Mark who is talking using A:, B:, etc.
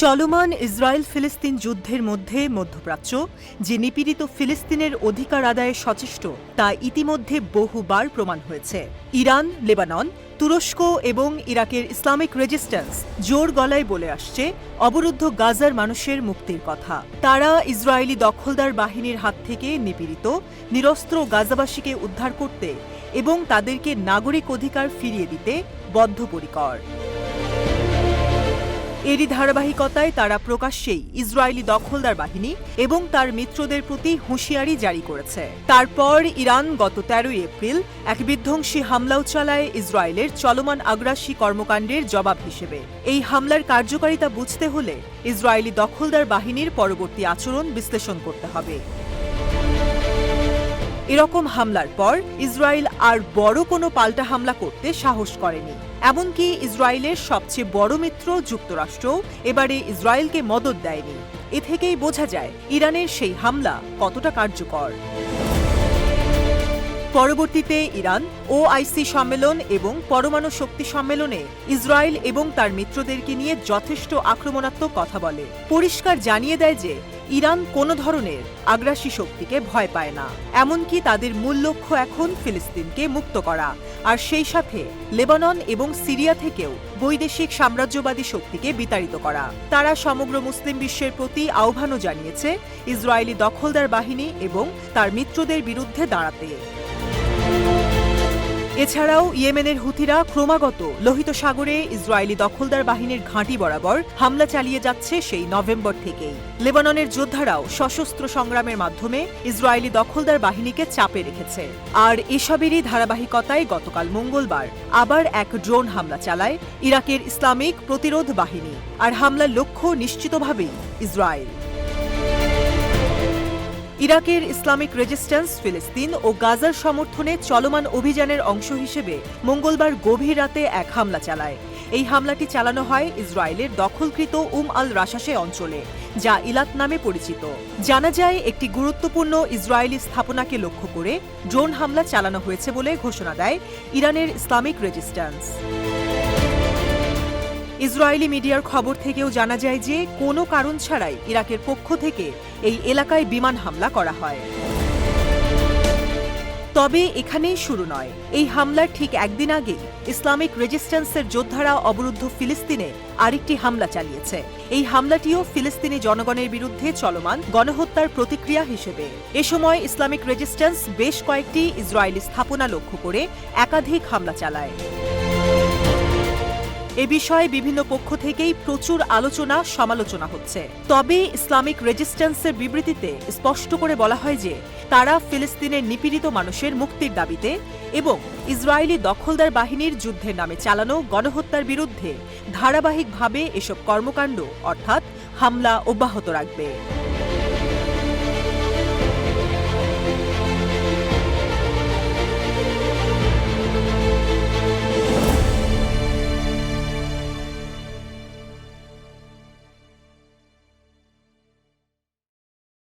A: চলমান ইসরায়েল ফিলিস্তিন যুদ্ধের মধ্যে মধ্যপ্রাচ্য যে নিপীড়িত ফিলিস্তিনের অধিকার আদায়ে সচেষ্ট তা ইতিমধ্যে বহুবার প্রমাণ হয়েছে। ইরান, লেবানন, তুরস্ক এবং ইরাকের ইসলামিক রেজিস্ট্যান্স জোর গলায় বলে আসছে অবরুদ্ধ গাজার মানুষের মুক্তির কথা। তারা ইসরায়েলি দখলদার বাহিনীর হাত থেকে নিপীড়িত নিরস্ত্র গাজাবাসীকে উদ্ধার করতে এবং তাদেরকে নাগরিক অধিকার ফিরিয়ে দিতে বদ্ধপরিকর। এরই ধারাবাহিকতায় তারা প্রকাশ্যেই ইসরায়েলি দখলদার বাহিনী এবং তার মিত্রদের প্রতি হুঁশিয়ারি জারি করেছে। তারপর ইরান গত ১৩ এপ্রিল এক বিধ্বংসী হামলাও চালায় ইসরায়েলের চলমান আগ্রাসী কর্মকাণ্ডের জবাব হিসেবে। এই হামলার কার্যকারিতা বুঝতে হলে ইসরায়েলি দখলদার বাহিনীর পরবর্তী আচরণ বিশ্লেষণ করতে হবে। এরকম হামলার পর ইসরায়েল আর বড় কোনো পাল্টা হামলা করতে সাহস করেনি। এমনকি ইসরায়েলের সবচেয়ে বড় মিত্র যুক্তরাষ্ট্রও এবারে ইসরায়েলকে মদদ দেয়নি। এ থেকেই বোঝা যায় ইরানের সেই হামলা কতটা কার্যকর। পরবর্তীতে ইরান OIC সম্মেলন এবং পরমাণু শক্তি সম্মেলনে ইসরায়েল এবং তার মিত্রদেরকে নিয়ে যথেষ্ট আক্রমণাত্মক কথা বলে, পরিষ্কার জানিয়ে দেয় যে ইরান কোনো ধরনের আগ্রাসী শক্তিকে ভয় পায় না। এমনকি তাদের মূল লক্ষ্য এখন ফিলিস্তিনকে মুক্ত করা, আর সেই সাথে লেবানন এবং সিরিয়া থেকেও বৈদেশিক সাম্রাজ্যবাদী শক্তিকে বিতাড়িত করা। তারা সমগ্র মুসলিম বিশ্বের প্রতি আহ্বানও জানিয়েছে ইসরায়েলি দখলদার বাহিনী এবং তার মিত্রদের বিরুদ্ধে দাঁড়াতে। এছাড়াও ইয়েমেনের হুথিরা ক্রমাগত লোহিত সাগরে ইসরায়েলি দখলদার বাহিনীর ঘাঁটি বরাবর হামলা চালিয়ে যাচ্ছে সেই নভেম্বর থেকেই। লেবাননের যোদ্ধারাও সশস্ত্র সংগ্রামের মাধ্যমে ইসরায়েলি দখলদার বাহিনীকে চাপে রেখেছে। আর এসবেরই ধারাবাহিকতায় গতকাল মঙ্গলবার আবার এক ড্রোন হামলা চালায় ইরাকের ইসলামিক প্রতিরোধ বাহিনী, আর হামলার লক্ষ্য নিশ্চিতভাবেই ইসরায়েল। ইরাকের ইসলামিক রেজিস্ট্যান্স ফিলিস্তিন ও গাজার সমর্থনে চলমান অভিযানের অংশ হিসেবে মঙ্গলবার গভীর রাতে এক হামলা চালায়। এই হামলাটি চালানো হয় ইসরায়েলের দখলকৃত আল রাশাসে অঞ্চলে, যা ইলাত নামে পরিচিত। জানা যায় একটি গুরুত্বপূর্ণ ইসরায়েলি স্থাপনাকে লক্ষ্য করে ড্রোন হামলা চালানো হয়েছে বলে ঘোষণা দেয় ইরানের ইসলামিক রেজিস্ট্যান্স। ইসরায়েলি মিডিয়ার খবর থেকেও জানা যায় যে কোনো কারণ ছাড়াই ইরাকের পক্ষ থেকে এই এলাকায় বিমান হামলা করা হয়। তবে এখানেই শুরু নয়। এই হামলার ঠিক একদিন আগে ইসলামিক রেজিস্ট্যান্সের যোদ্ধারা অবরুদ্ধ ফিলিস্তিনে আরেকটি হামলা চালিয়েছে। এই হামলাটিও ফিলিস্তিনি জনগণের বিরুদ্ধে চলমান গণহত্যার প্রতিক্রিয়া হিসেবে। এ সময় ইসলামিক রেজিস্ট্যান্স বেশ কয়েকটি ইসরায়েলি স্থাপনা লক্ষ্য করে একাধিক হামলা চালায়। এ বিষয়ে বিভিন্ন পক্ষ থেকেই প্রচুর আলোচনা সমালোচনা হচ্ছে। তবে ইসলামিক রেজিস্ট্যান্সের বিবৃতিতে স্পষ্ট করে বলা হয় যে তারা ফিলিস্তিনের নিপীড়িত মানুষের মুক্তির দাবিতে এবং ইসরায়েলি দখলদার বাহিনীর যুদ্ধের নামে চালানো গণহত্যার বিরুদ্ধে ধারাবাহিকভাবে এসব কর্মকাণ্ড অর্থাৎ হামলা অব্যাহত রাখবে।